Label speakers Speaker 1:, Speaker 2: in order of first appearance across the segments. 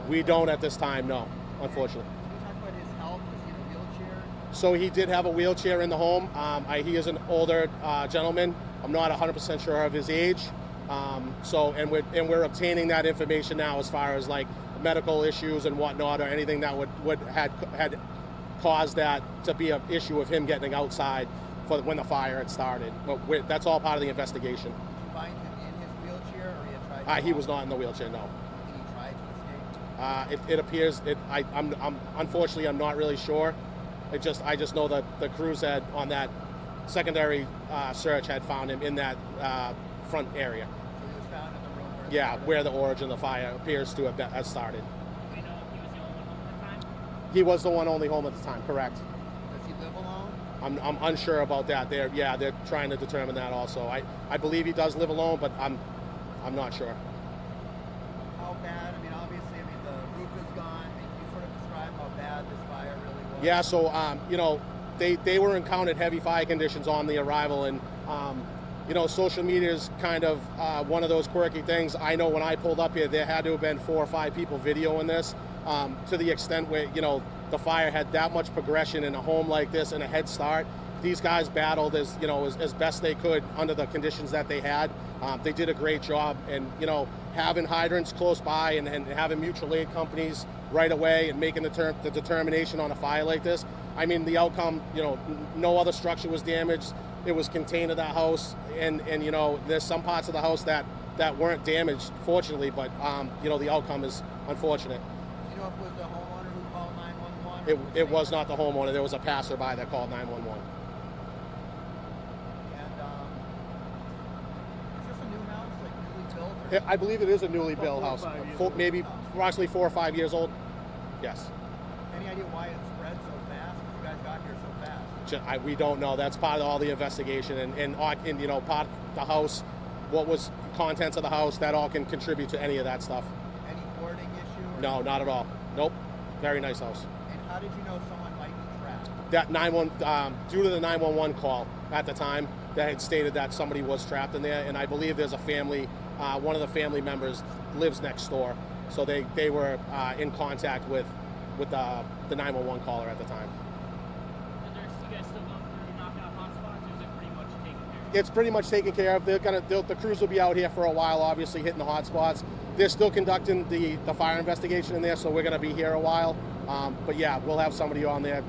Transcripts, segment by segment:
Speaker 1: We don't at this time, no, unfortunately.
Speaker 2: Can you talk about his health? Was he in a wheelchair?
Speaker 1: So he did have a wheelchair in the home. He is an older gentleman. I'm not 100% sure of his age. And we're obtaining that information now as far as like medical issues and whatnot, or anything that had caused that to be an issue of him getting outside for when the fire had started. But that's all part of the investigation.
Speaker 2: Did you find him in his wheelchair, or he had tried to
Speaker 1: He was not in the wheelchair, no.
Speaker 2: Did he try to escape?
Speaker 1: It appears. I'm unfortunately I'm not really sure. I just know that the crews had on that secondary search had found him in that front area.
Speaker 2: So he was found in the room where
Speaker 1: Where the origin of the fire appears to have started.
Speaker 3: Do we know if he was the only one home at the time?
Speaker 1: He was the one only home at the time, correct.
Speaker 2: Does he live alone?
Speaker 1: I'm unsure about that. They're trying to determine that also. I believe he does live alone, but I'm not sure.
Speaker 2: How bad? Obviously, the roof is gone. Can you sort of describe how bad this fire really was?
Speaker 1: Yeah, so they were encountered heavy fire conditions on the arrival, and social media is kind of one of those quirky things. I know when I pulled up here, there had to have been 4 or 5 people videoing this, to the extent where the fire had that much progression in a home like this and a head start. These guys battled as best they could under the conditions that they had. They did a great job, and having hydrants close by and having mutual aid companies right away and making the determination on a fire like this. The outcome, no other structure was damaged. It was contained to that house, and there's some parts of the house that weren't damaged, fortunately, but the outcome is unfortunate.
Speaker 2: Do you know if it was the homeowner who called 911?
Speaker 1: It was not the homeowner. There was a passerby that called 911.
Speaker 2: Is this a new house, like newly built? Or
Speaker 1: I believe it is a newly built house, maybe approximately 4 or 5 years old. Yes.
Speaker 2: Any idea why it spread so fast? You guys got here so fast.
Speaker 1: We don't know. That's part of all the investigation, and part of the house, what was contents of the house, that all can contribute to any of that stuff.
Speaker 2: Any hoarding issue?
Speaker 1: No, not at all. Nope. Very nice house.
Speaker 2: And how did you know someone might be trapped?
Speaker 1: That due to the 911 call at the time, that had stated that somebody was trapped in there, and I believe there's a family. One of the family members lives next door, so they were in contact with the 911 caller at the time.
Speaker 3: You guys still going through knocking out hotspots, or is it pretty much taken care of?
Speaker 1: It's pretty much taken care of. The crews will be out here for a while, obviously hitting the hot spots. They're still conducting the fire investigation in there, so we're going to be here a while. But yeah, we'll have somebody on there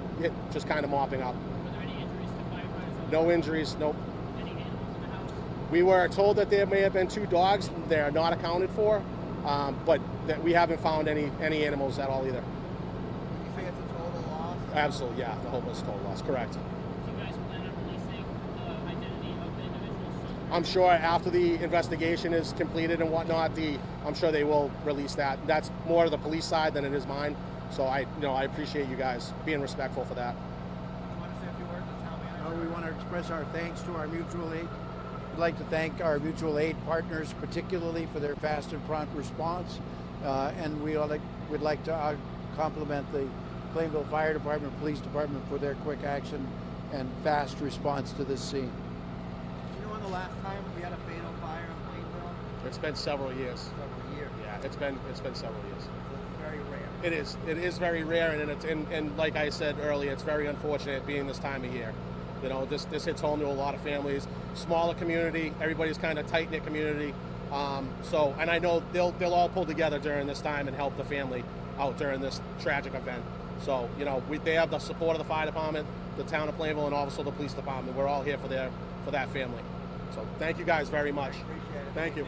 Speaker 1: just kind of mopping up.
Speaker 3: Were there any injuries to firefighters?
Speaker 1: No injuries, nope.
Speaker 3: Any animals in the house?
Speaker 1: We were told that there may have been 2 dogs. They're not accounted for, but that we haven't found any animals at all either.
Speaker 2: Would you say it's a total loss?
Speaker 1: Absolutely, yeah, the home was total loss, correct.
Speaker 3: Do you guys plan on releasing the identity of the individuals?
Speaker 1: I'm sure after the investigation is completed and whatnot, I'm sure they will release that. That's more of the police side than it is mine. So I appreciate you guys being respectful for that.
Speaker 2: You want to say a few words as town manager?
Speaker 4: We want to express our thanks to our mutual aid. We'd like to thank our mutual aid partners, particularly for their fast and prompt response. And we would like to compliment the Plainville Fire Department, Police Department for their quick action and fast response to this scene.
Speaker 2: Do you know when the last time we had a fatal fire in Plainville?
Speaker 1: It's been several years.
Speaker 2: Several years.
Speaker 1: Yeah, it's been several years.
Speaker 2: So it's very rare.
Speaker 1: It is very rare, and like I said earlier, it's very unfortunate being this time of year. This hits home to a lot of families. Smaller community, everybody's kind of tight knit community. And I know they'll all pull together during this time and help the family out during this tragic event. So they have the support of the fire department, the town of Plainville, and also the police department. We're all here for that family. So thank you guys very much.
Speaker 2: Appreciate it.
Speaker 1: Thank you.